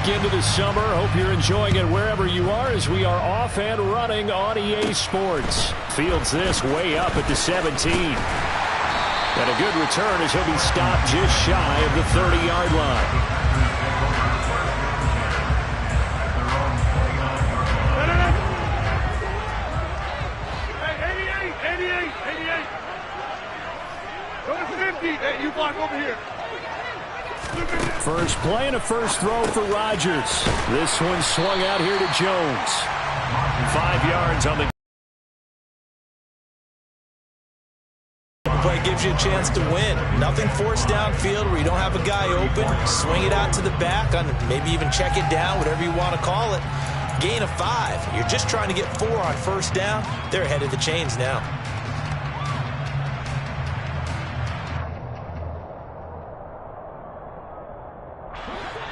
week into the summer. Hope you're enjoying it wherever you are as we are off and running on EA Sports. Fields this way up at the 17. And a good return as he'll be stopped just shy of the 30-yard line. Hey, you block over here. First play and a first throw for Rodgers. This one swung out here to Jones. 5 yards on the play gives you a chance to win. Nothing forced downfield where you don't have a guy open. Swing it out to the back, on maybe even check it down, whatever you want to call it. Gain of 5. You're just trying to get 4 on first down. They're ahead of the chains now.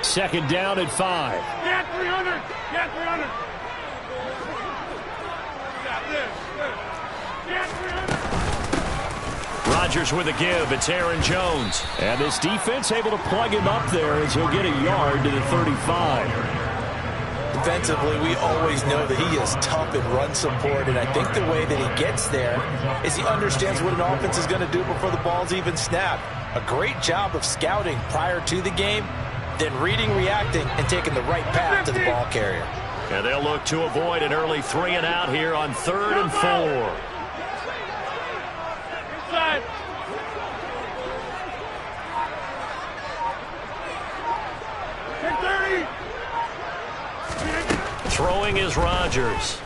Second down at 5. Get 300. Get 300. Get 300. Rodgers with a give. It's Aaron Jones. And this defense able to plug him up there as he'll get a yard to the 35. Defensively, we always know that he is tough in run support, and I think the way that he gets there is he understands what an offense is going to do before the ball's even snapped. A great job of scouting prior to the game, then reading, reacting, and taking the right path to the ball carrier. And they'll look to avoid an early 3 and out here on 3rd and 4. Inside. Throwing is Rodgers.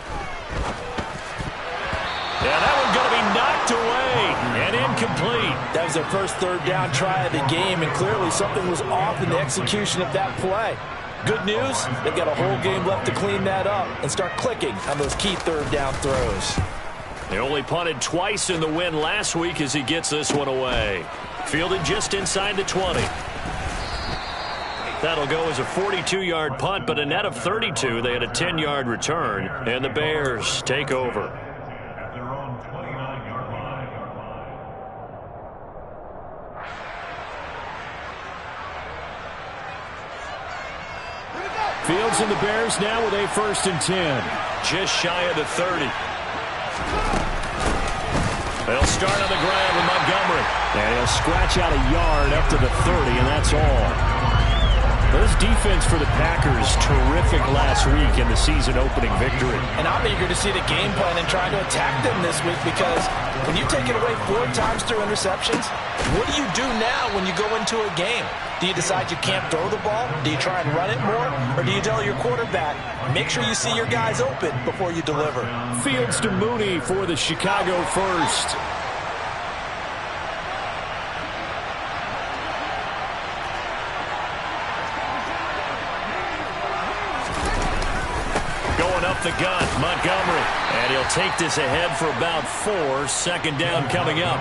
Yeah, that one's going to be knocked away and incomplete. That was their first 3rd down try of the game, and clearly something was off in the execution of that play. Good news, they've got a whole game left to clean that up and start clicking on those key 3rd down throws. They only punted twice in the win last week as he gets this one away. Fielded just inside the 20. That'll go as a 42-yard punt, but a net of 32. They had a 10-yard return, and the Bears take over. Fields and the Bears now with a 1st and 10. Just shy of the 30. They'll start on the ground with Montgomery. And he'll scratch out a yard up to the 30, and that's all. This defense for the Packers, terrific last week in the season-opening victory. And I'm eager to see the game plan and try to attack them this week, because when you take it away 4 times through interceptions, what do you do now when you go into a game? Do you decide you can't throw the ball? Do you try and run it more? Or do you tell your quarterback, make sure you see your guys open before you deliver? Fields to Mooney for the Chicago first. Going up the gut, Montgomery. And he'll take this ahead for about 4. 2nd down coming up.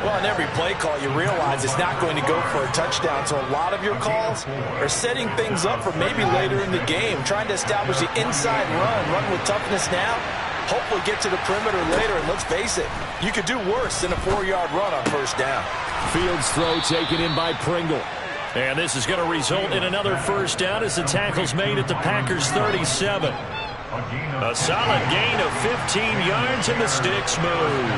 Well, in every play call, you realize it's not going to go for a touchdown. So a lot of your calls are setting things up for maybe later in the game, trying to establish the inside run with toughness now, hopefully get to the perimeter later. And let's face it, you could do worse than a 4-yard run on first down. Fields throw taken in by Pringle. And this is going to result in another first down as the tackle's made at the Packers' 37. A solid gain of 15 yards and the sticks move.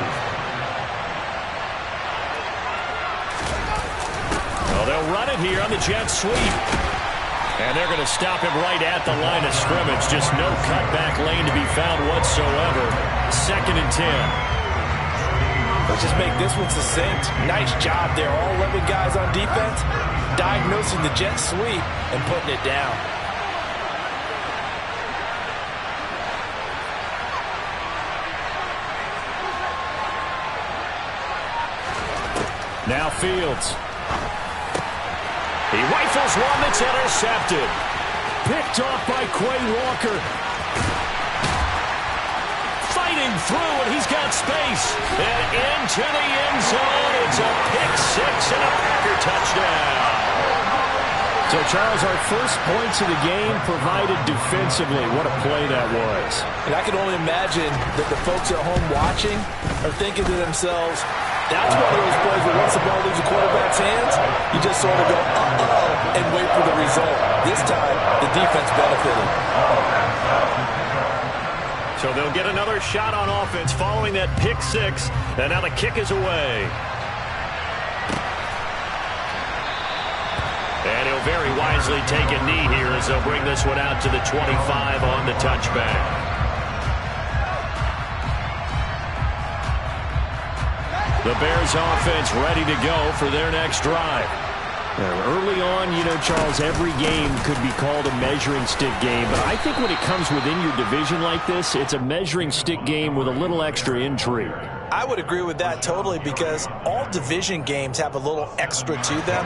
Well, they'll run it here on the jet sweep. And they're going to stop him right at the line of scrimmage. Just no cutback lane to be found whatsoever. 2nd and 10. Let's just make this one succinct. Nice job there. All 11 guys on defense diagnosing the jet sweep and putting it down. Now Fields. He rifles one that's intercepted. Picked off by Quay Walker. Fighting through, and he's got space. And into the end zone. It's a pick-6 and a Packer touchdown. So, Charles, our first points of the game provided defensively. What a play that was. And I can only imagine that the folks at home watching are thinking to themselves, That's one of those plays where once the ball leaves the quarterback's hands, you just sort of go, uh-oh, and wait for the result. This time, the defense benefited. So they'll get another shot on offense following that pick six, and now the kick is away. And he'll very wisely take a knee here as they'll bring this one out to the 25 on the touchback. The Bears offense ready to go for their next drive. Early on, you know, Charles, every game could be called a measuring stick game, but I think when it comes within your division like this, it's a measuring stick game with a little extra intrigue. I would agree with that totally because all division games have a little extra to them.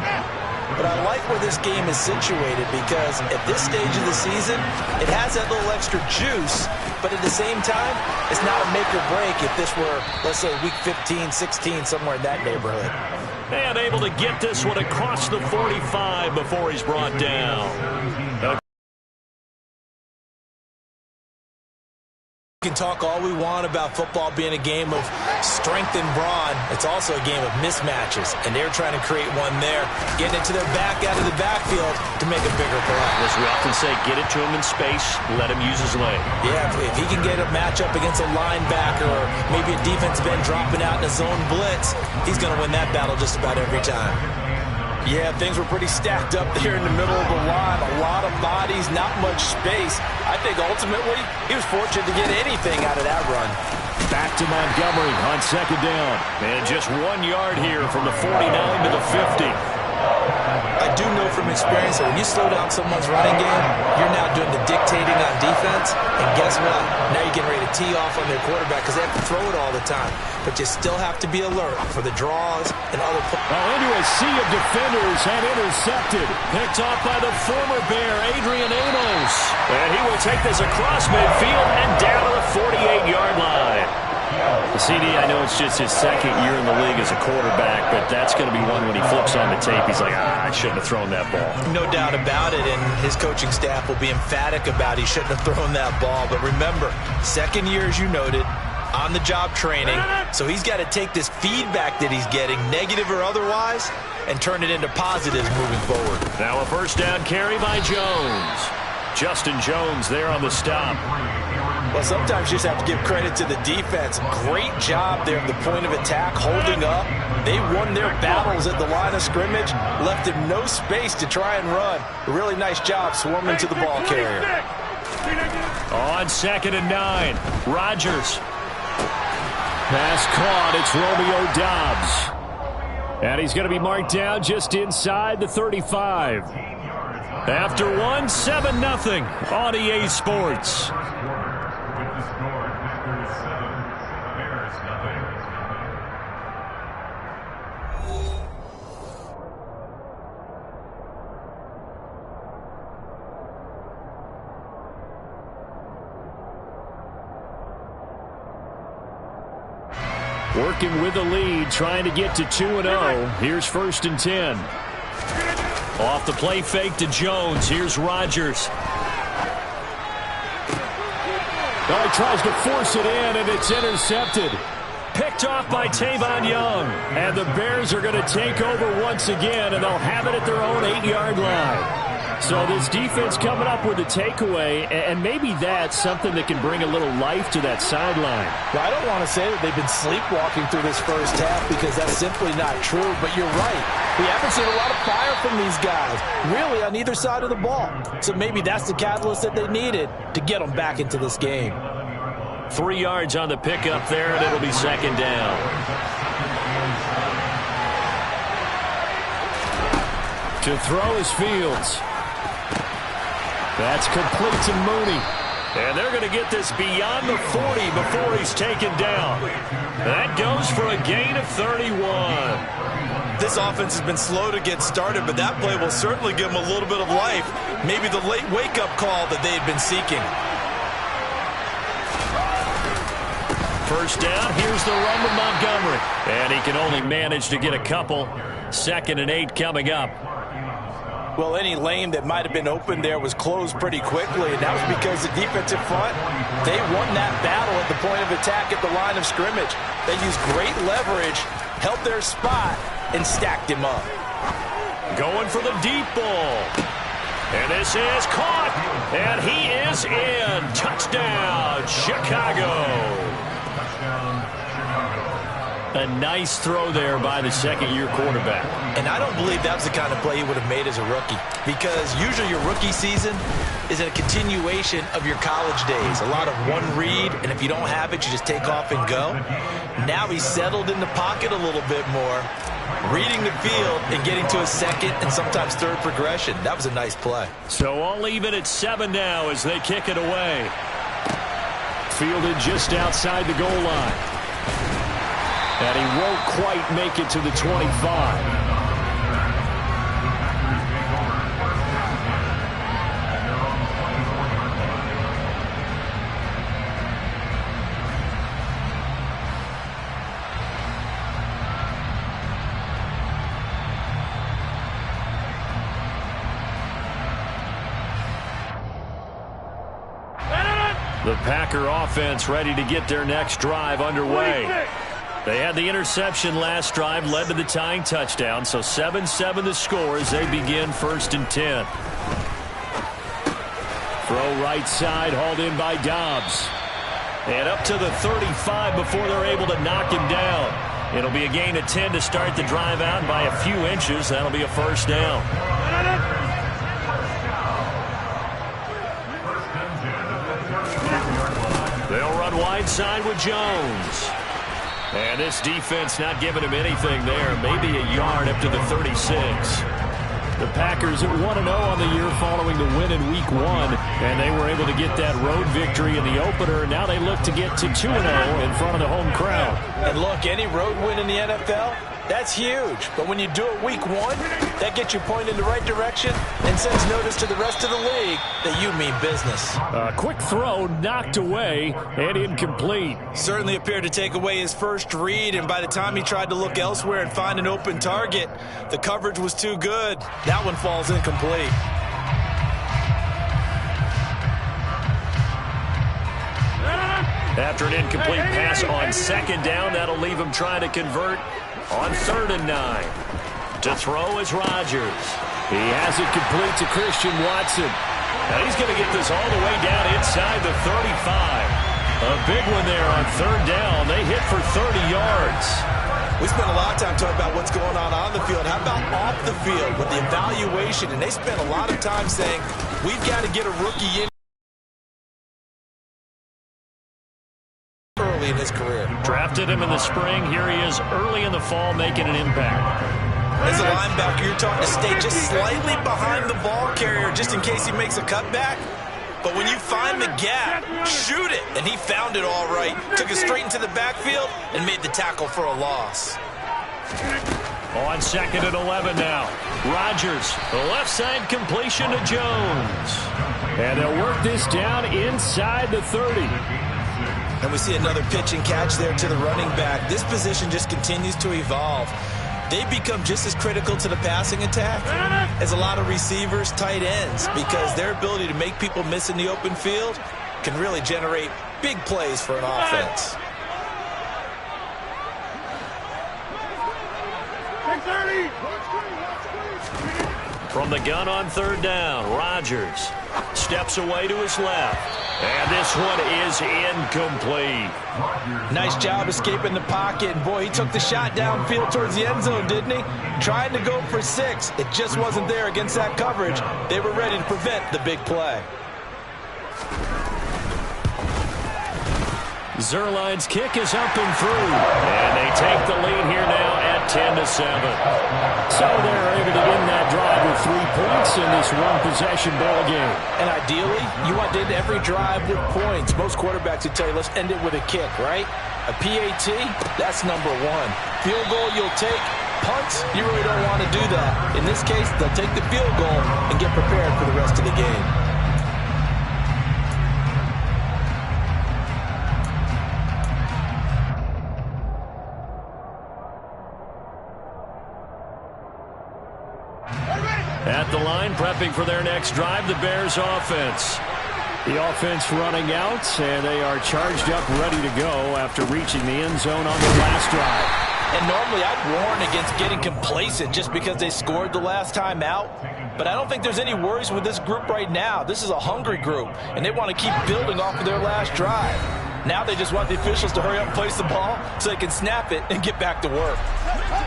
But I like where this game is situated because at this stage of the season, it has that little extra juice, but at the same time, it's not a make or break if this were, let's say, week 15, 16, somewhere in that neighborhood. And able to get this one across the 45 before he's brought down. We can talk all we want about football being a game of strength and brawn. It's also a game of mismatches, and they're trying to create one there, getting it to their back out of the backfield to make a bigger play. As we often say, get it to him in space, let him use his leg. Yeah, if he can get a matchup against a linebacker or maybe a defensive end dropping out in a zone blitz, he's going to win that battle just about every time. Yeah, things were pretty stacked up there in the middle of the line. A lot of bodies, not much space. I think ultimately he was fortunate to get anything out of that run. Back to Montgomery on second down. And just 1 yard here from the 49 to the 50. I do know from experience that when you slow down someone's running game, you're now doing the dictating on defense. And guess what? Now you're getting ready to tee off on their quarterback because they have to throw it all the time. But you still have to be alert for the draws and other plays. Into a sea of defenders and intercepted. Picked off by the former Bear, Adrian Amos. And he will take this across midfield and down to the 48-yard line. The CD, I know it's just his second year in the league as a quarterback, but that's going to be one when he flips on the tape. He's like, I shouldn't have thrown that ball. No doubt about it, and his coaching staff will be emphatic about he shouldn't have thrown that ball. But remember, second year, as you noted, on-the-job training, so he's got to take this feedback that he's getting, negative or otherwise, and turn it into positives moving forward. Now a first down carry by Jones. Justin Jones there on the stop. Well, sometimes you just have to give credit to the defense. Great job there at the point of attack, holding up. They won their battles at the line of scrimmage, left him no space to try and run. A really nice job swarming to the ball carrier. On second and 9, Rodgers. Pass caught, it's Romeo Doubs. And he's going to be marked down just inside the 35. After one, 7-0 on EA Sports. Working with the lead, trying to get to 2-0. Here's 1st and 10. Off the play fake to Jones. Here's Rodgers. Oh, he tries to force it in, and it's intercepted. Picked off by Tavon Young. And the Bears are going to take over once again, and they'll have it at their own 8-yard line. So this defense coming up with a takeaway, and maybe that's something that can bring a little life to that sideline. Well, I don't want to say that they've been sleepwalking through this first half because that's simply not true, but you're right. We haven't seen a lot of fire from these guys, really on either side of the ball. So maybe that's the catalyst that they needed to get them back into this game. 3 yards on the pickup there, and it'll be second down. To throw is Fields. That's complete to Mooney. And they're going to get this beyond the 40 before he's taken down. That goes for a gain of 31. This offense has been slow to get started, but that play will certainly give them a little bit of life. Maybe the late wake-up call that they had been seeking. First down, here's the run with Montgomery. And he can only manage to get a couple. 2nd and 8 coming up. Well, any lane that might have been open there was closed pretty quickly, and that was because the defensive front, they won that battle at the point of attack at the line of scrimmage. They used great leverage, held their spot, and stacked him up. Going for the deep ball. And this is caught, and he is in. Touchdown, Chicago. A nice throw there by the second-year quarterback. And I don't believe that was the kind of play he would have made as a rookie, because usually your rookie season is a continuation of your college days. A lot of one read, and if you don't have it, you just take off and go. Now he's settled in the pocket a little bit more, reading the field and getting to a second and sometimes third progression. That was a nice play. So I'll leave it at 7 now as they kick it away. Fielded just outside the goal line. And he won't quite make it to the 25. The Packer offense ready to get their next drive underway. They had the interception last drive, led to the tying touchdown, so 7-7 the score as they begin 1st and 10. Throw right side, hauled in by Dobbs. And up to the 35 before they're able to knock him down. It'll be a gain of 10 to start the drive out by a few inches. That'll be a first down. They'll run wide side with Jones. And this defense not giving him anything there. Maybe a yard up to the 36. The Packers at 1-0 on the year following the win in Week 1. And they were able to get that road victory in the opener. Now they look to get to 2-0 in front of the home crowd. And look, any road win in the NFL, that's huge. But when you do it Week 1, that gets you pointed in the right direction and sends notice to the rest of the league that you mean business. A quick throw knocked away and incomplete. Certainly appeared to take away his first read, and by the time he tried to look elsewhere and find an open target, the coverage was too good. That one falls incomplete. After an incomplete pass on second down, that'll leave him trying to convert on 3rd and 9. To throw is Rodgers. He has it complete to Christian Watson. And he's going to get this all the way down inside the 35. A big one there on 3rd down. They hit for 30 yards. We spent a lot of time talking about what's going on the field. How about off the field with the evaluation? And they spent a lot of time saying, we've got to get a rookie in early in his career. Drafted him in the spring. Here he is early in the fall making an impact. As a linebacker, you're taught to stay just slightly behind the ball carrier just in case he makes a cutback. But when you find the gap, shoot it. And he found it all right. Took it straight into the backfield and made the tackle for a loss. On 2nd and 11 now. Rodgers, the left side completion to Jones. And they'll work this down inside the 30. And we see another pitch and catch there to the running back. This position just continues to evolve. They become just as critical to the passing attack as a lot of receivers, tight ends, because their ability to make people miss in the open field can really generate big plays for an offense. From the gun on 3rd down, Rodgers steps away to his left. And this one is incomplete. Nice job escaping the pocket. And boy, he took the shot downfield towards the end zone, didn't he? Trying to go for 6. It just wasn't there against that coverage. They were ready to prevent the big play. Zuerlein's kick is up and through. And they take the lead here now at 10-7. So they're able to end that drive with 3 points in this one-possession ball game. And ideally, you want to end every drive with points. Most quarterbacks would tell you, let's end it with a kick, right? A PAT, that's number 1. Field goal, you'll take. Punts, you really don't want to do that. In this case, they'll take the field goal and get prepared for the rest of the game. At the line again, prepping for their next drive, the Bears offense. The offense running out, and they are charged up, ready to go after reaching the end zone on their last drive. And normally I'd warn against getting complacent just because they scored the last time out. But I don't think there's any worries with this group right now. This is a hungry group, and they want to keep building off of their last drive. Now they just want the officials to hurry up and place the ball so they can snap it and get back to work.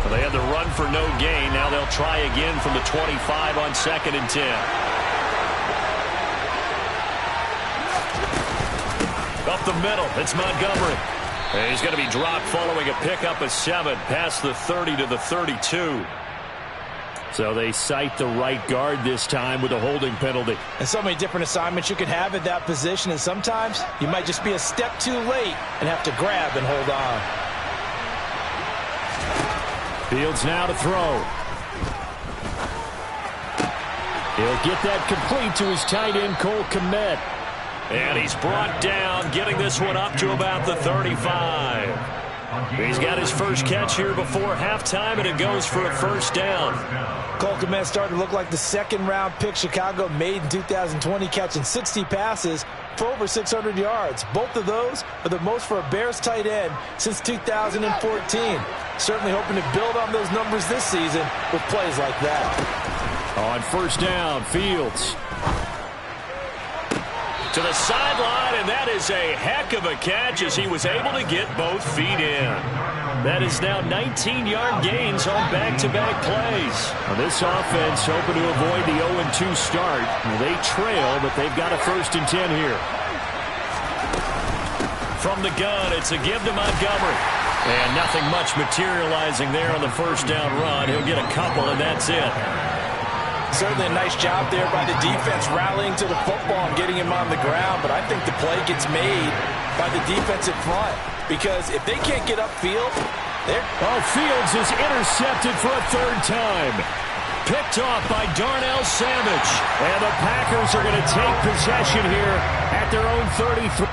Well, they had the run for no gain. Now they'll try again from the 25 on 2nd and 10. Up the middle, it's Montgomery. And he's going to be dropped following a pickup of 7 past the 30 to the 32. So they cite the right guard this time with a holding penalty. And so many different assignments you can have at that position, and sometimes you might just be a step too late and have to grab and hold on. Fields now to throw. He'll get that complete to his tight end, Cole Kmet. And he's brought down, getting this one up to about the 35. He's got his first catch here before halftime, and it goes for a first down. Cole Kmet started to look like the second-round pick Chicago made in 2020, catching 60 passes for over 600 yards. Both of those are the most for a Bears tight end since 2014. Certainly hoping to build on those numbers this season with plays like that. On first down, Fields to the sideline, and that is a heck of a catch as he was able to get both feet in. That is now 19-yard gains on back-to-back plays. Now this offense hoping to avoid the 0-2 start. They trail, but they've got a 1st and 10 here. From the gun, it's a give to Montgomery. And nothing much materializing there on the first down run. He'll get a couple, and that's it. Certainly a nice job there by the defense rallying to the football and getting him on the ground, but I think the play gets made by the defensive front because if they can't get upfield, Fields is intercepted for a 3rd time. Picked off by Darnell Savage. And the Packers are going to take possession here at their own 33.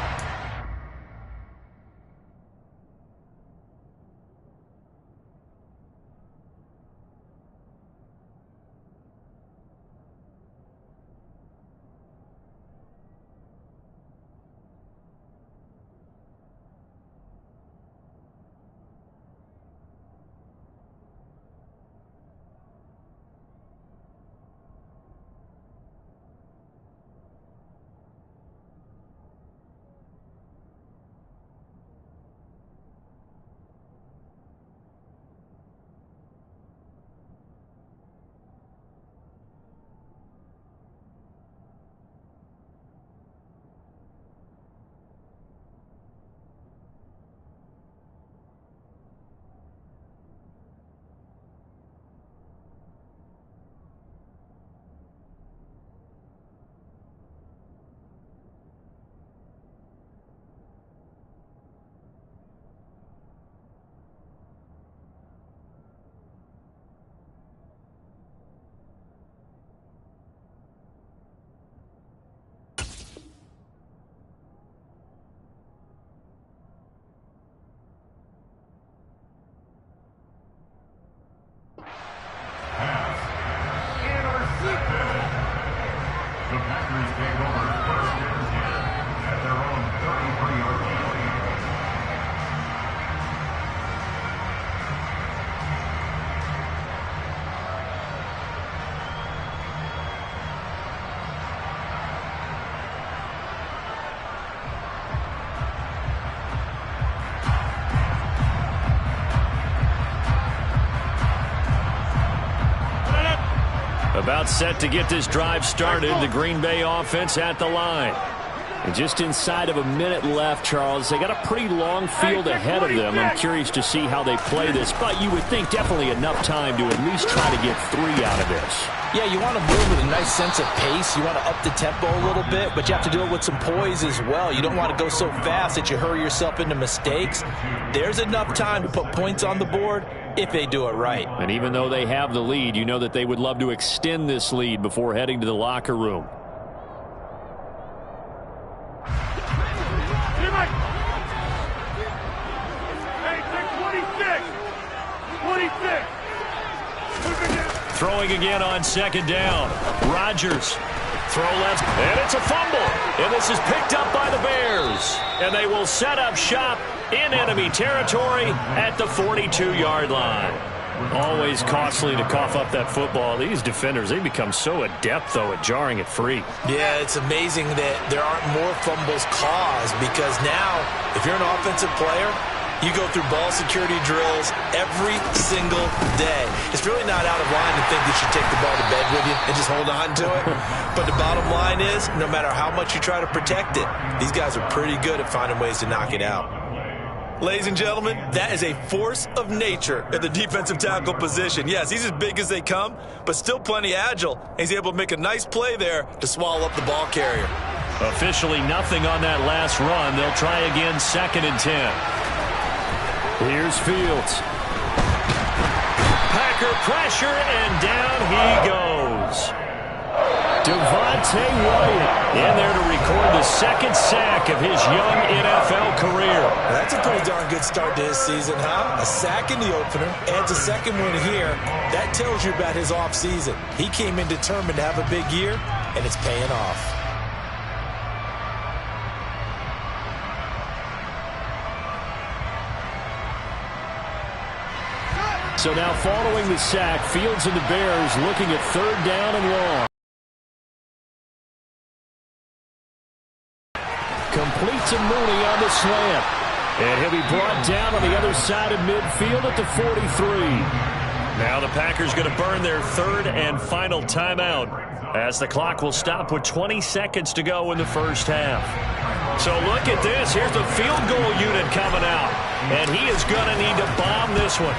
About set to get this drive started. The Green Bay offense at the line. And just inside of a minute left, Charles. They got a pretty long field ahead of them. I'm curious to see how they play this. But you would think definitely enough time to at least try to get 3 out of this. Yeah, you want to move with a nice sense of pace. You want to up the tempo a little bit, but you have to do it with some poise as well. You don't want to go so fast that you hurry yourself into mistakes. There's enough time to put points on the board if they do it right. And even though they have the lead, you know that they would love to extend this lead before heading to the locker room. Throwing again on second down. Rodgers. Throw left, and it's a fumble. And this is picked up by the Bears. And they will set up shop in enemy territory at the 42-yard line. Always costly to cough up that football. These defenders, they become so adept, though, at jarring it free. Yeah, it's amazing that there aren't more fumbles caused because now, if you're an offensive player, you go through ball security drills every single day. It's really not out of line to think that you take the ball to bed with you and just hold on to it. But the bottom line is, no matter how much you try to protect it, these guys are pretty good at finding ways to knock it out. Ladies and gentlemen, that is a force of nature at the defensive tackle position. Yes, he's as big as they come, but still plenty agile. And he's able to make a nice play there to swallow up the ball carrier. Officially nothing on that last run. They'll try again, 2nd and 10. Here's Fields. Packer pressure, and down he goes. Devontae Wyatt in there to record the 2nd sack of his young NFL career. That's a pretty darn good start to his season, huh? A sack in the opener, adds a 2nd one here. That tells you about his offseason. He came in determined to have a big year, and it's paying off. So now following the sack, Fields and the Bears looking at 3rd down and long. Complete to Mooney on the slant. And he'll be brought down on the other side of midfield at the 43. Now the Packers going to burn their 3rd and final timeout as the clock will stop with 20 seconds to go in the first half. So look at this. Here's the field goal unit coming out. And he is going to need to bomb this one.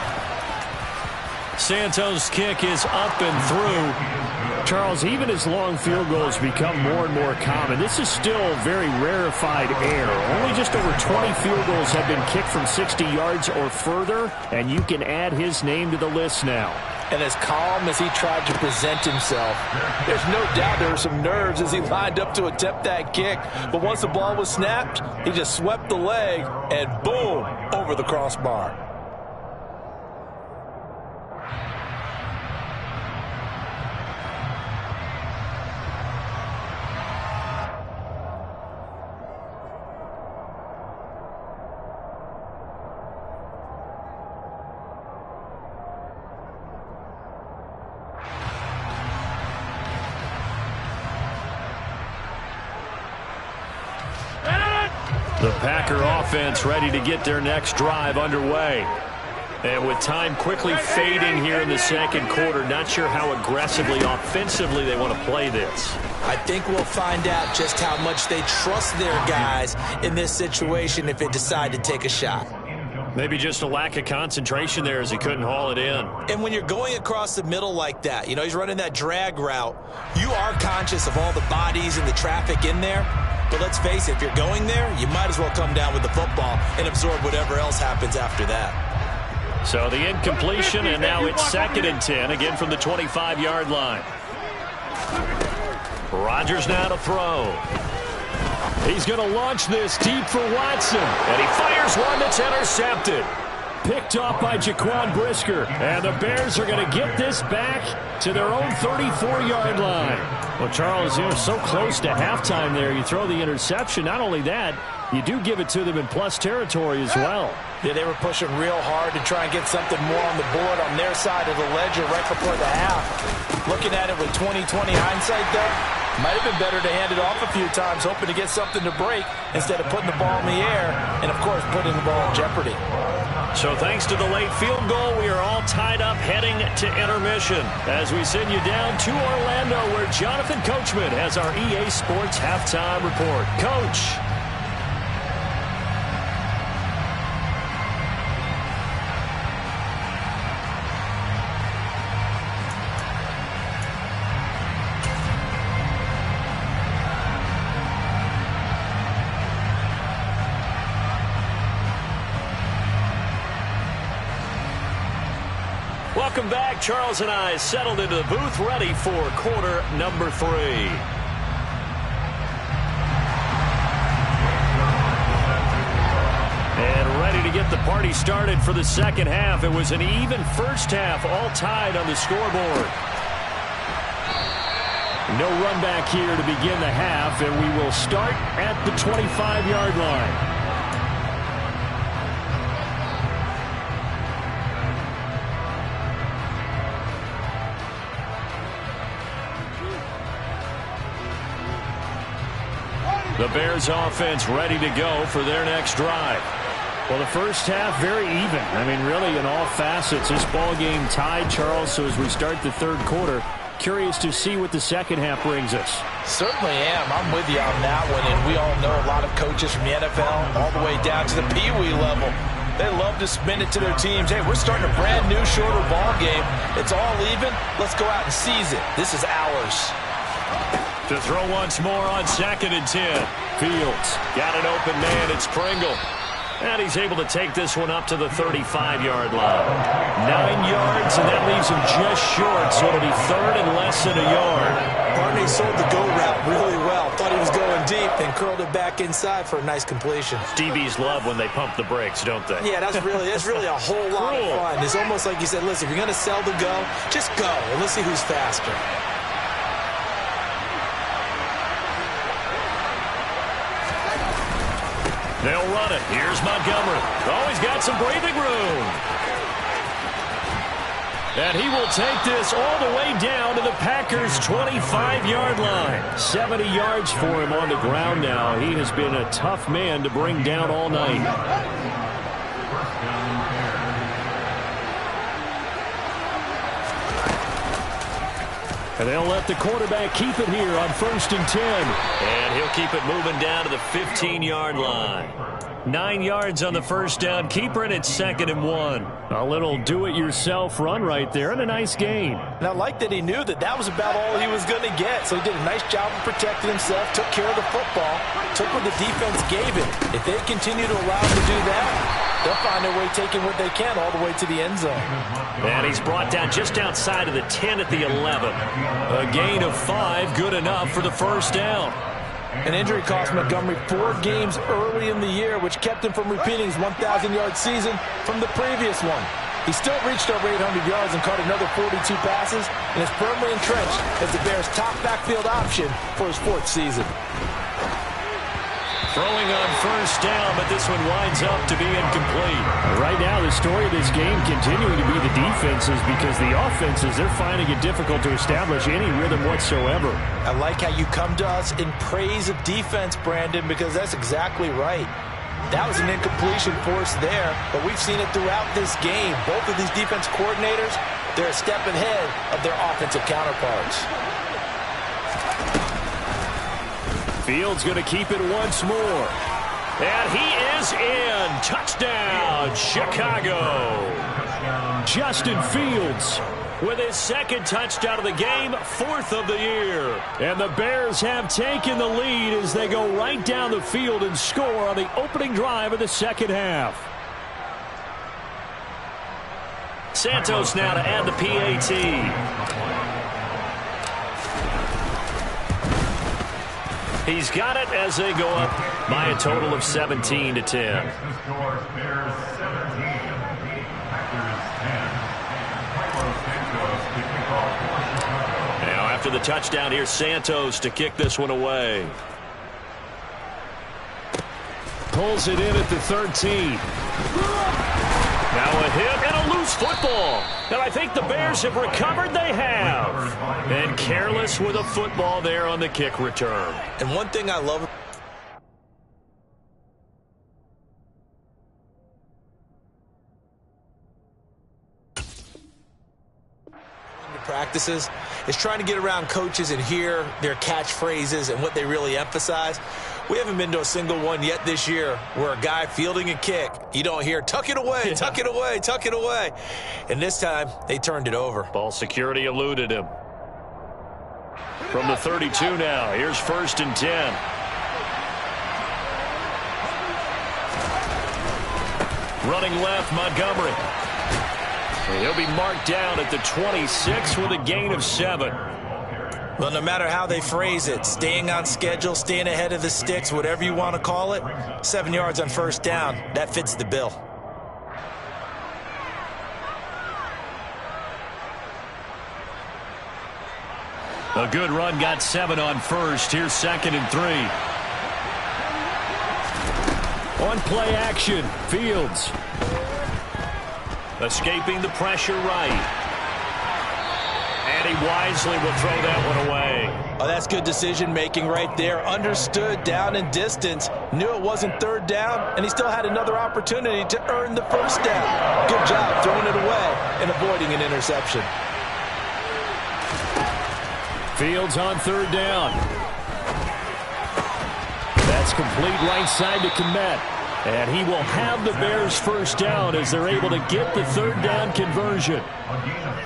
Santos' kick is up and through. Charles, even as long field goals become more and more common, this is still very rarefied air. Only just over 20 field goals have been kicked from 60 yards or further, and you can add his name to the list now. And as calm as he tried to present himself, there's no doubt there were some nerves as he lined up to attempt that kick. But once the ball was snapped, he just swept the leg and boom, over the crossbar. The Packer offense ready to get their next drive underway. And with time quickly fading here in the 2nd quarter, not sure how aggressively, offensively they want to play this. I think we'll find out just how much they trust their guys in this situation if they decide to take a shot. Maybe just a lack of concentration there as he couldn't haul it in. And when you're going across the middle like that, you know, he's running that drag route, you are conscious of all the bodies and the traffic in there. But let's face it, if you're going there, you might as well come down with the football and absorb whatever else happens after that. So the incompletion, and now it's 2nd and 10, again from the 25-yard line. Rodgers now to throw. He's going to launch this deep for Watson, and he fires one that's intercepted. Picked off by Jaquan Brisker, and the Bears are going to get this back to their own 34-yard line. Well, Charles, you're so close to halftime there. You throw the interception. Not only that, you do give it to them in plus territory as well. Yeah, they were pushing real hard to try and get something more on the board on their side of the ledger right before the half. Looking at it with 20/20 hindsight, though, might have been better to hand it off a few times, hoping to get something to break instead of putting the ball in the air and, of course, putting the ball in jeopardy. So thanks to the late field goal, we are all tied up heading to intermission as we send you down to Orlando where Jonathan Coachman has our EA Sports Halftime Report. Coach. Welcome back. Charles and I settled into the booth, ready for quarter number 3. And ready to get the party started for the second half. It was an even first half, all tied on the scoreboard. No run back here to begin the half, and we will start at the 25-yard line. The Bears offense ready to go for their next drive. Well, the first half, very even. I mean, really, in all facets, this ball game tied, Charles. So as we start the third quarter, curious to see what the second half brings us. Certainly am. I'm with you on that one. And we all know a lot of coaches from the NFL all the way down to the Pee-wee level. They love to spin it to their teams. Hey, we're starting a brand new, shorter ball game. It's all even. Let's go out and seize it. This is ours. To throw once more on 2nd and 10. Fields got an open man. It's Pringle. And he's able to take this one up to the 35-yard line. 9 yards, and that leaves him just short, so it'll be third and less than a yard. Barney sold the go route really well. Thought he was going deep, then curled it back inside for a nice completion. DBs love when they pump the brakes, don't they? Yeah, that's really a whole lot of fun. It's almost like you said, listen, if you're going to sell the go, just go, and let's see who's faster. They'll run it. Here's Montgomery. Oh, he's got some breathing room. And he will take this all the way down to the Packers' 25-yard line. 70 yards for him on the ground now. He has been a tough man to bring down all night. And they'll let the quarterback keep it here on 1st and 10. And he'll keep it moving down to the 15-yard line. 9 yards on the first down. Keeper it at 2nd and 1. A little do-it-yourself run right there and a nice gain. And I like that he knew that that was about all he was going to get. So he did a nice job of protecting himself, took care of the football, took what the defense gave him. If they continue to allow him to do that, they'll find their way taking what they can all the way to the end zone. And he's brought down just outside of the 10 at the 11. A gain of 5, good enough for the first down. An injury cost Montgomery 4 games early in the year, which kept him from repeating his 1,000-yard season from the previous one. He still reached over 800 yards and caught another 42 passes, and is firmly entrenched as the Bears' top backfield option for his 4th season. Throwing on first down, but this one winds up to be incomplete. Right now, the story of this game continuing to be the defenses, because the offenses, they're finding it difficult to establish any rhythm whatsoever. I like how you come to us in praise of defense, Brandon, because that's exactly right. That was an incompletion force there, but we've seen it throughout this game. Both of these defense coordinators, they're a step ahead of their offensive counterparts. Fields going to keep it once more. And he is in. Touchdown, Chicago. Justin Fields with his 2nd touchdown of the game, 4th of the year. And the Bears have taken the lead as they go right down the field and score on the opening drive of the second half. Santos now to add the PAT. He's got it as they go up by a total of 17 to 10. Now after the touchdown, here's Santos to kick this one away. Pulls it in at the 13. Now a hit and a loose football. And I think the Bears have recovered. They have. And careless with a football there on the kick return. And one thing I love practices is trying to get around coaches and hear their catchphrases and what they really emphasize. We haven't been to a single one yet this year where a guy fielding a kick, you don't hear, tuck it away, tuck it away, tuck it away. And this time, they turned it over. Ball security eluded him. From the 32 now, here's 1st and 10. Running left, Montgomery. He'll be marked down at the 26 with a gain of 7. Well, no matter how they phrase it, staying on schedule, staying ahead of the sticks, whatever you want to call it, 7 yards on first down, that fits the bill. A good run got 7 on first. Here's 2nd and 3. On play action, Fields. Escaping the pressure right. And he wisely will throw that one away. Oh, that's good decision-making right there. Understood down and distance. Knew it wasn't 3rd down, and he still had another opportunity to earn the 1st down. Good job throwing it away and avoiding an interception. Fields on 3rd down. That's complete right side to Kmet. And he will have the Bears' 1st down as they're able to get the 3rd down conversion.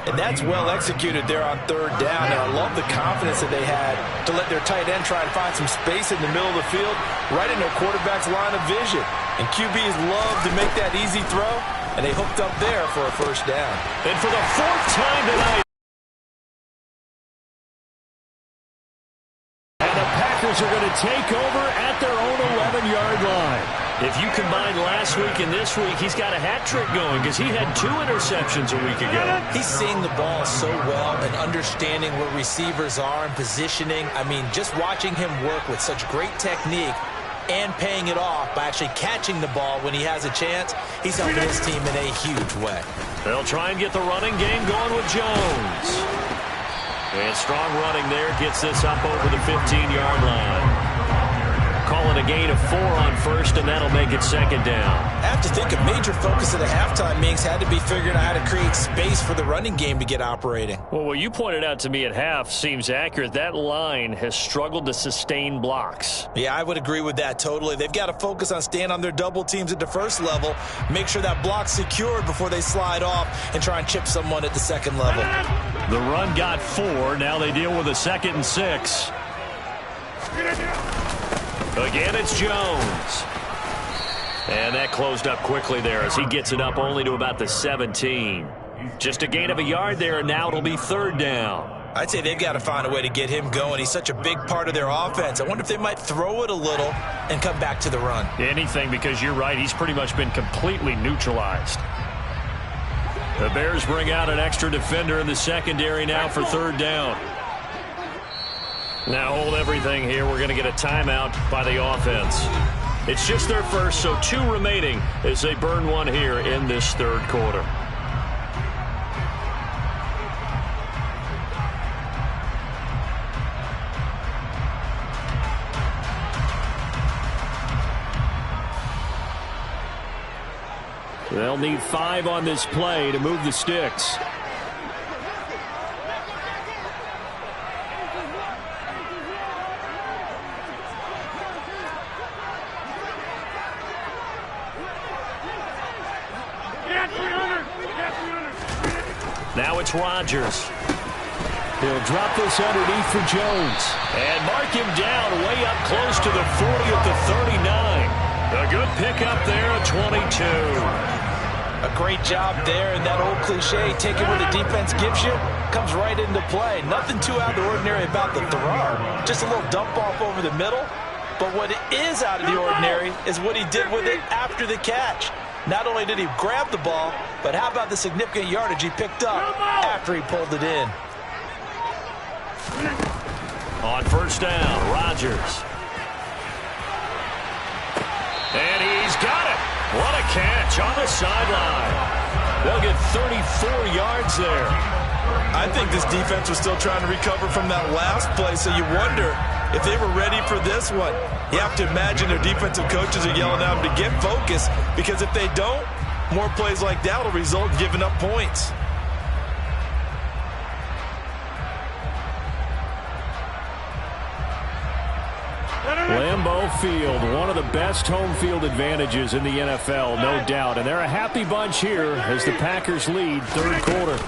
And that's well executed there on 3rd down. And I love the confidence that they had to let their tight end try and find some space in the middle of the field, right in their quarterback's line of vision. And QBs love to make that easy throw, and they hooked up there for a 1st down. And for the 4th time tonight, are going to take over at their own 11-yard line. If you combine last week and this week, he's got a hat trick going because he had 2 interceptions a week ago. He's seeing the ball so well and understanding where receivers are and positioning. I mean, just watching him work with such great technique and paying it off by actually catching the ball when he has a chance, he's helping his team in a huge way. They'll try and get the running game going with Jones. And strong running there gets this up over the 15-yard line. Call it a gain of 4 on 1st, and that'll make it 2nd down. I have to think a major focus of the halftime meetings had to be figuring out how to create space for the running game to get operating. Well, what you pointed out to me at half seems accurate. That line has struggled to sustain blocks. Yeah, I would agree with that totally. They've got to focus on staying on their double teams at the 1st level, make sure that block's secured before they slide off and try and chip someone at the 2nd level. The run got 4. Now they deal with a 2nd and 6. Again, it's Jones. And that closed up quickly there as he gets it up only to about the 17. Just a gain of a yard there, and now it'll be 3rd down. I'd say they've got to find a way to get him going. He's such a big part of their offense. I wonder if they might throw it a little and come back to the run. Anything, because you're right. He's pretty much been completely neutralized. The Bears bring out an extra defender in the secondary now for 3rd down. Now hold everything here. We're going to get a timeout by the offense. It's just their first, so 2 remaining as they burn one here in this 3rd quarter. They'll need 5 on this play to move the sticks. Now it's Rodgers. He'll drop this underneath for Jones. And mark him down way up close to the 40 at the 39. A good pickup there at 22. A great job there, and that old cliche, taking what the defense gives you, comes right into play. Nothing too out of the ordinary about the throw. Just a little dump off over the middle. But what is out of the ordinary is what he did with it after the catch. Not only did he grab the ball, but how about the significant yardage he picked up after he pulled it in. On 1st down, Rodgers. And he's got it. What a catch on the sideline. They'll get 34 yards there. I think this defense was still trying to recover from that last play, so you wonder if they were ready for this one. You have to imagine their defensive coaches are yelling at them to get focused, because if they don't, more plays like that will result in giving up points. Lambeau Field, one of the best home field advantages in the NFL, no doubt. And they're a happy bunch here as the Packers lead 3rd quarter.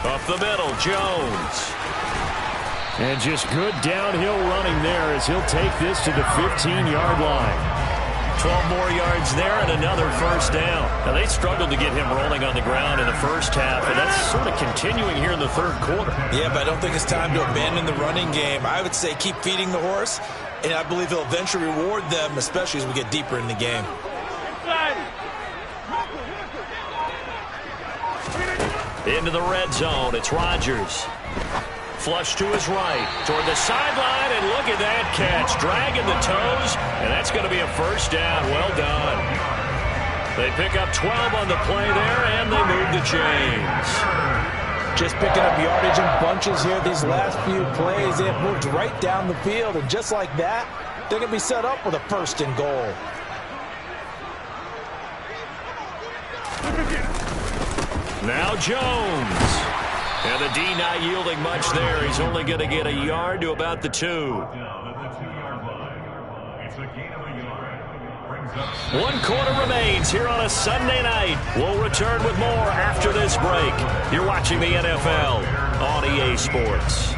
Up the middle, Jones. And just good downhill running there as he'll take this to the 15-yard line. 12 more yards there and another 1st down. Now, they struggled to get him rolling on the ground in the 1st half, and that's sort of continuing here in the 3rd quarter. Yeah, but I don't think it's time to abandon the running game. I would say keep feeding the horse, and I believe he'll eventually reward them, especially as we get deeper in the game. Into the red zone, it's Rodgers. Flush to his right. Toward the sideline, and look at that catch. Dragging the toes, and that's going to be a first down. Well done. They pick up 12 on the play there, and they move the chains. Just picking up yardage in bunches here these last few plays. They have moved right down the field, and just like that, they're going to be set up with a first and goal. Now Jones. And the D not yielding much there. He's only going to get a yard to about the 2. 1 quarter remains here on a Sunday night. We'll return with more after this break. You're watching the NFL on EA Sports.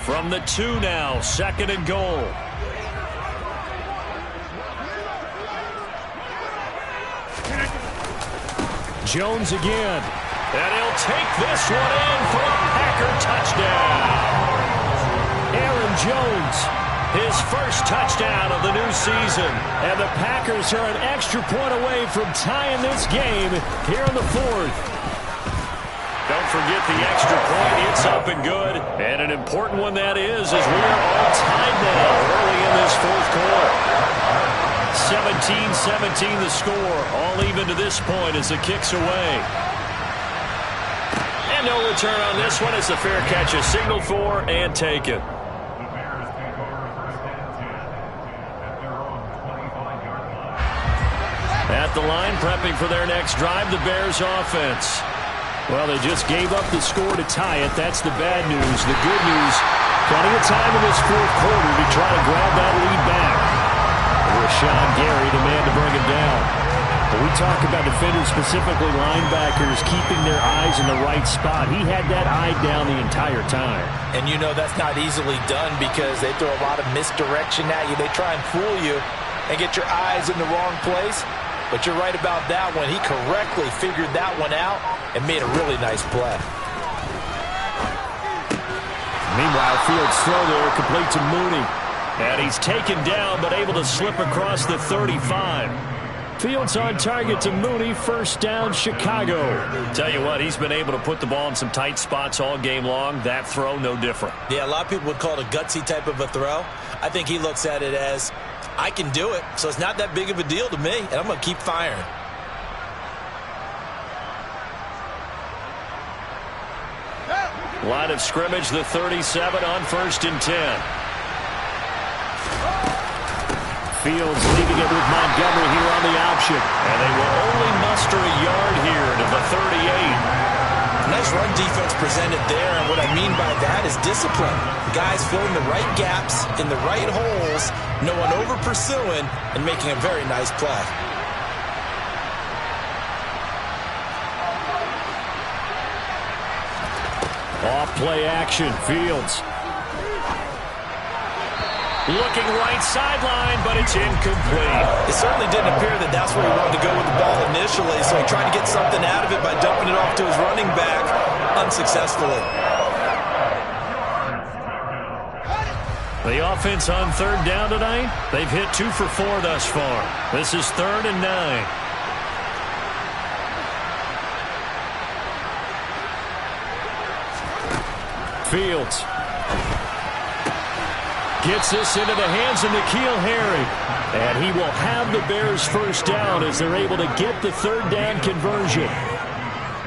From the 2 now, 2nd and goal. Jones again. And he'll take this one in for a Packer touchdown. Aaron Jones, his first touchdown of the new season. And the Packers are an extra point away from tying this game here in the 4th. Don't forget the extra point. It's up and good. And an important one that is, as we are all tied now early in this 4th quarter. 17-17 the score. All even to this point as the kick's away. And no return on this one. It's a fair catch, a signal for, and take it. At the line, prepping for their next drive, the Bears offense. Well, they just gave up the score to tie it. That's the bad news. The good news, plenty of time in this 4th quarter to try to grab that lead back. Rashawn Gary, the man to bring him down. When we talk about defenders, specifically linebackers, keeping their eyes in the right spot, he had that eye down the entire time. And you know that's not easily done because they throw a lot of misdirection at you. They try and fool you and get your eyes in the wrong place. But you're right about that one. He correctly figured that one out and made a really nice play. Meanwhile, Fields throw there, complete to Mooney. And he's taken down, but able to slip across the 35. Fields on target to Mooney, first down, Chicago. Tell you what, he's been able to put the ball in some tight spots all game long. That throw, no different. Yeah, a lot of people would call it a gutsy type of a throw. I think he looks at it as, I can do it, so it's not that big of a deal to me, and I'm going to keep firing. Line of scrimmage, the 37 on 1st and 10. Fields leaving it with Montgomery here on the option. And they will only muster a yard here to the 38. Nice run defense presented there, and what I mean by that is discipline. Guys filling the right gaps in the right holes, no one over pursuing, and making a very nice play. Off play action, Fields. Looking right sideline, but it's incomplete. It certainly didn't appear that that's where he wanted to go with the ball initially, so he tried to get something out of it by dumping it off to his running back unsuccessfully. The offense on 3rd down tonight, they've hit 2 for 4 thus far. This is 3rd and 9. Fields gets this into the hands of N'Keal Harry. And he will have the Bears first down as they're able to get the 3rd down conversion.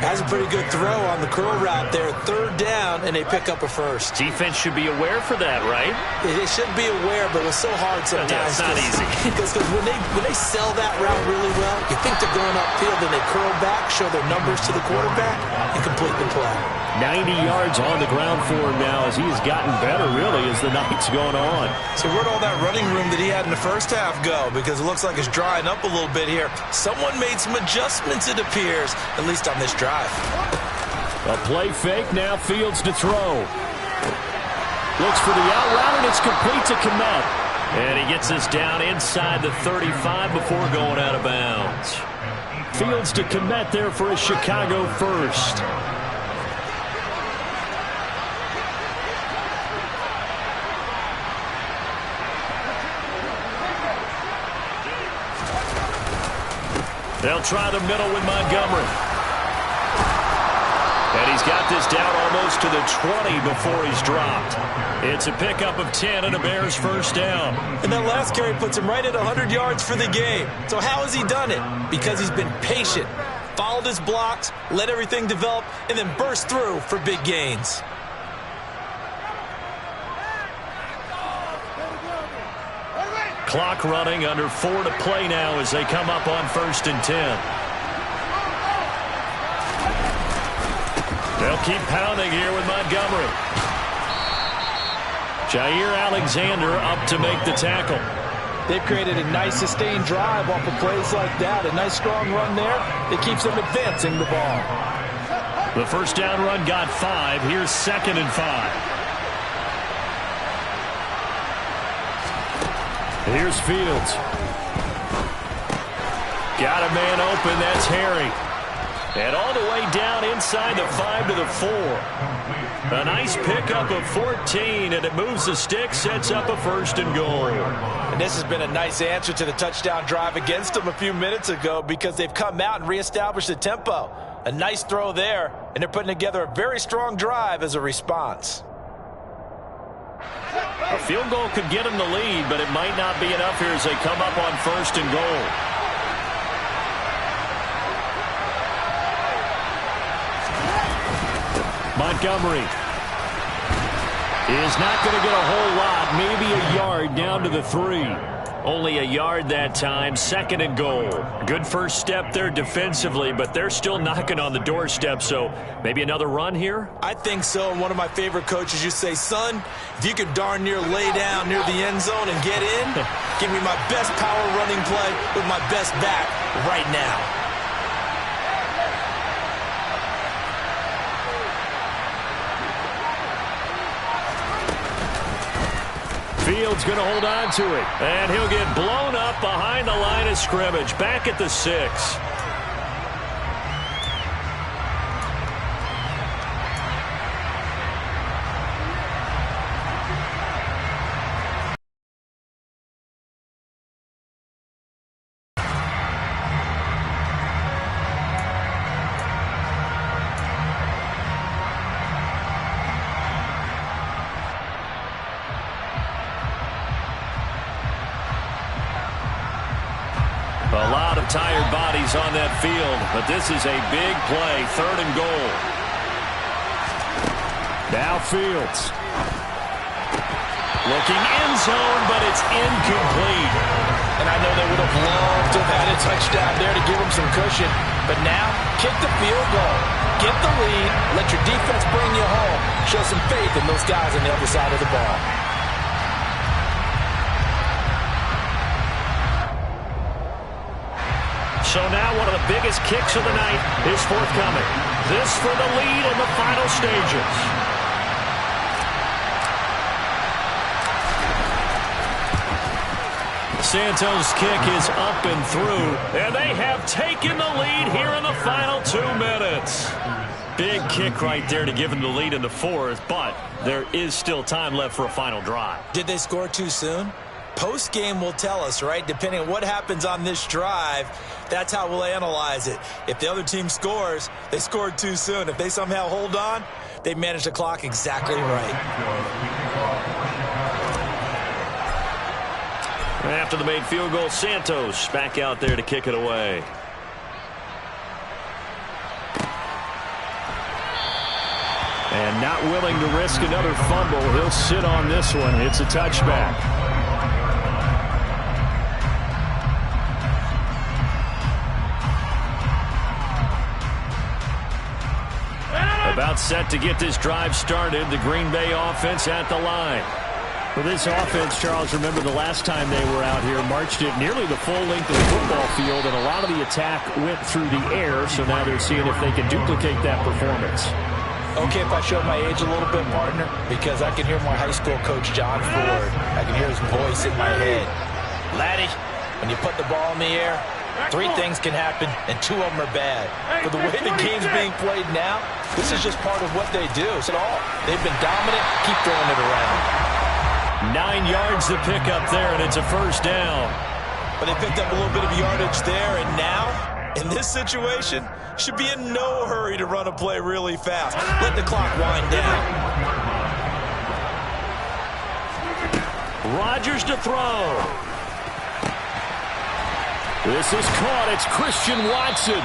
Has a pretty good throw on the curl route there. 3rd down, and they pick up a first. Defense should be aware for that, right? They should be aware, but it's so hard sometimes. Yeah, it's not easy. Because when they sell that route really well, you think they're going upfield, and they curl back, show their numbers to the quarterback, and complete the play. 90 yards on the ground for him now as he has gotten better, really, as the night's going on. So where'd all that running room that he had in the first half go? Because it looks like it's drying up a little bit here. Someone made some adjustments, it appears, at least on this drive. A play fake, now Fields to throw. Looks for the out route, and it's complete to Kmet. And he gets us down inside the 35 before going out of bounds. Fields to commit there for a Chicago first. They'll try the middle with Montgomery. And he's got this down almost to the 20 before he's dropped. It's a pickup of 10 and a Bears first down. And that last carry puts him right at 100 yards for the game. So how has he done it? Because he's been patient, followed his blocks, let everything develop, and then burst through for big gains. Clock running, under 4 to play now as they come up on 1st and 10. They'll keep pounding here with Montgomery. Jair Alexander up to make the tackle. They've created a nice sustained drive off of plays like that. A nice strong run there that keeps them advancing the ball. The first down run got 5. Here's 2nd and 5. Here's Fields. Got a man open. That's Harry. And all the way down inside the 5 to the 4. A nice pickup of 14, and it moves the stick, sets up a 1st and goal. And this has been a nice answer to the touchdown drive against them a few minutes ago because they've come out and reestablished the tempo. A nice throw there, and they're putting together a very strong drive as a response. A field goal could get them the lead, but it might not be enough here as they come up on 1st and goal. Montgomery is not going to get a whole lot, maybe a yard down to the 3. Only a yard that time, 2nd and goal. Good first step there defensively, but they're still knocking on the doorstep, so maybe another run here? I think so, and one of my favorite coaches used to say, son, if you could darn near lay down near the end zone and get in, give me my best power running play with my best back right now. Fields going to hold on to it, and he'll get blown up behind the line of scrimmage, back at the 6. A lot of tired bodies on that field, but this is a big play, 3rd and goal. Now Fields. Looking end zone, but it's incomplete. And I know they would have loved to have had a touchdown there to give them some cushion. But now, kick the field goal. Get the lead. Let your defense bring you home. Show some faith in those guys on the other side of the ball. So now one of the biggest kicks of the night is forthcoming. This for the lead in the final stages. Santos' kick is up and through, and they have taken the lead here in the final 2 minutes. Big kick right there to give them the lead in the 4th, but there is still time left for a final drive. Did they score too soon? Post-game will tell us, right? Depending on what happens on this drive, that's how we'll analyze it. If the other team scores, they scored too soon. If they somehow hold on, they manage the clock exactly right. After the made field goal, Santos back out there to kick it away. And not willing to risk another fumble, he'll sit on this one. It's a touchback. About set to get this drive started. The Green Bay offense at the line. For this offense, Charles, remember the last time they were out here, marched it nearly the full length of the football field, and a lot of the attack went through the air, so now they're seeing if they can duplicate that performance. Okay, if I showed my age a little bit, partner, because I can hear my high school coach, John Ford. I can hear his voice in my head. Laddie, when you put the ball in the air, 3 things can happen, and 2 of them are bad. For the way the game's being played now, this is just part of what they do. It's all. They've been dominant. Keep throwing it around. 9 yards to pick up there, and it's a first down. But they picked up a little bit of yardage there, and now, in this situation, should be in no hurry to run a play really fast. Let the clock wind down. Rodgers to throw. This is caught. It's Christian Watson.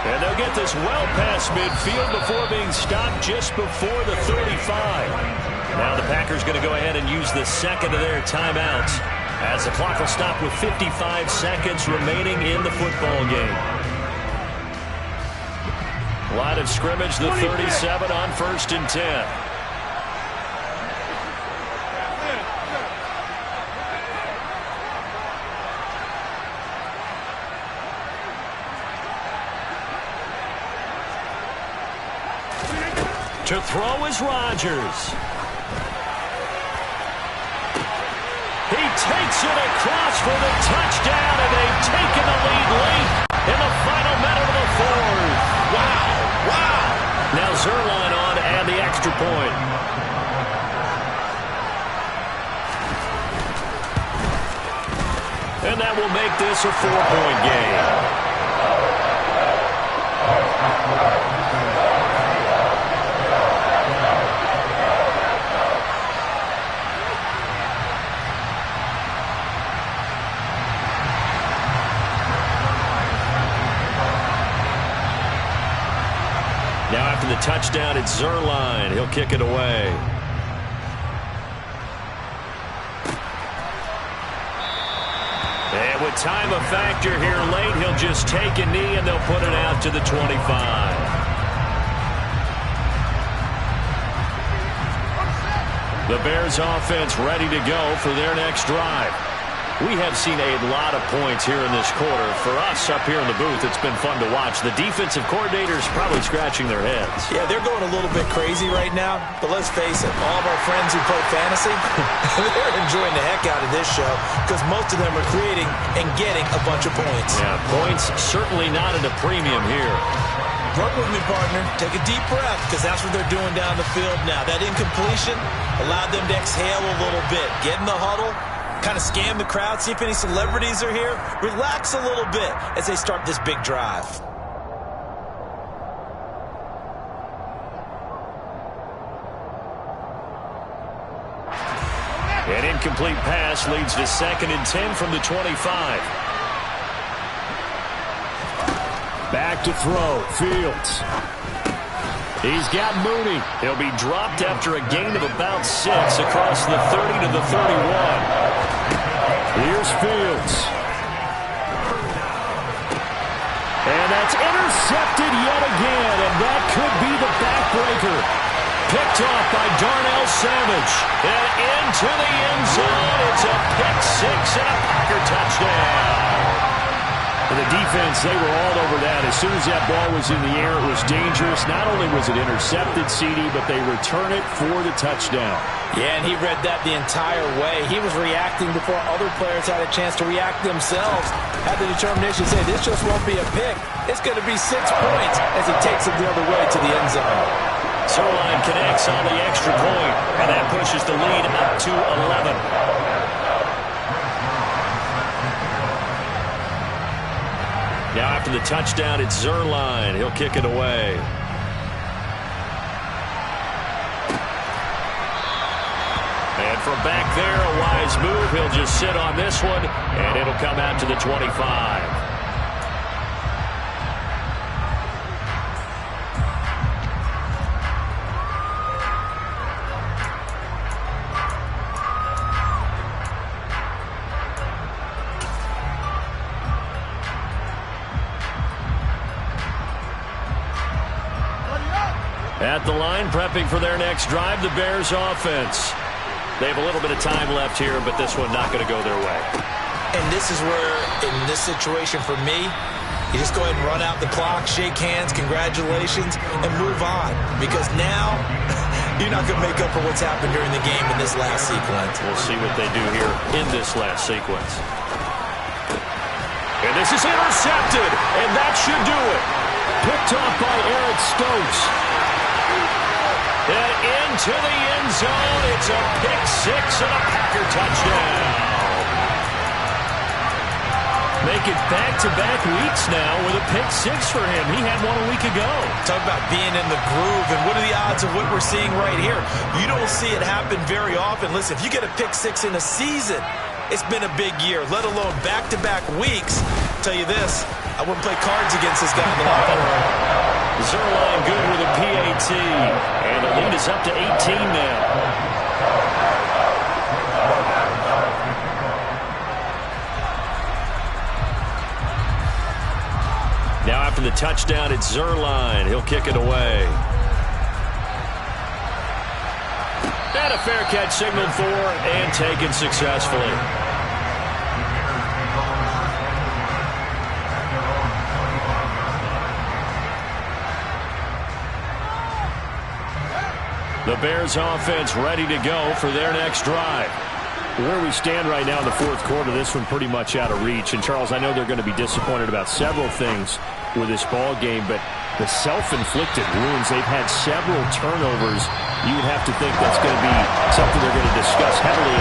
And they'll get this well past midfield before being stopped just before the 35. Now the Packers going to go ahead and use the second of their timeouts as the clock will stop with 55 seconds remaining in the football game. Line of scrimmage, the 37 on 1st and 10. To throw is Rodgers. He takes it across for the touchdown, and they've taken the lead late in the final minute of the 4th. Wow, wow. Now Zuerlein on and the extra point. And that will make this a 4-point game. Now after the touchdown, it's Zuerlein. He'll kick it away. And with time a factor here late, he'll just take a knee and they'll put it out to the 25. The Bears offense ready to go for their next drive. We have seen a lot of points here in this quarter. For us up here in the booth, it's been fun to watch. The defensive coordinators probably scratching their heads. Yeah, they're going a little bit crazy right now. But let's face it, all of our friends who play fantasy, they're enjoying the heck out of this show because most of them are creating and getting a bunch of points. Yeah, points certainly not at a premium here. Work with me, partner. Take a deep breath because that's what they're doing down the field now. That incompletion allowed them to exhale a little bit. Get in the huddle. Kind of scan the crowd, see if any celebrities are here. Relax a little bit as they start this big drive. An incomplete pass leads to 2nd and 10 from the 25. Back to throw, Fields. He's got Mooney. He'll be dropped after a gain of about 6 across the 30 to the 31. Here's Fields. And that's intercepted yet again, and that could be the backbreaker. Picked off by Darnell Savage. And into the end zone. It's a pick 6 and a Packer touchdown. And the defense, they were all over that. As soon as that ball was in the air, it was dangerous. Not only was it intercepted, CD, but they return it for the touchdown. Yeah, and he read that the entire way. He was reacting before other players had a chance to react themselves. Had the determination to say, this just won't be a pick. It's going to be 6 points as he takes it the other way to the end zone. Zuerlein connects on the extra point, and that pushes the lead up to 11. Now after the touchdown, it's Zuerlein. He'll kick it away. And from back there, a wise move. He'll just sit on this one, and it'll come out to the 25. At the line, prepping for their next drive, the Bears offense. They have a little bit of time left here, but this one not going to go their way. And this is where, in this situation for me, You just go ahead and run out the clock, shake hands, congratulations, and move on. Because now, you're not going to make up for what's happened during the game in this last sequence. We'll see what they do here in this last sequence. And this is intercepted, and that should do it. Picked off by Eric Stokes. And into the end zone. It's a pick six and a Packer touchdown. Make it back-to-back weeks now with a pick six for him. He had one a week ago. Talk about being in the groove, and what are the odds of what we're seeing right here? You don't see it happen very often. Listen, if you get a pick six in a season, it's been a big year, let alone back-to-back weeks. I'll tell you this, I wouldn't play cards against this guy in the locker room. Zuerlein good with a PAT, and the lead is up to 18 now. Now after the touchdown, it's Zuerlein. He'll kick it away. And a fair catch signaled for and taken successfully. The Bears offense ready to go for their next drive. Where we stand right now in the fourth quarter, this one pretty much out of reach. And, Charles, I know they're going to be disappointed about several things with this ball game, but the self-inflicted wounds, they've had several turnovers. You would have to think that's going to be something they're going to discuss heavily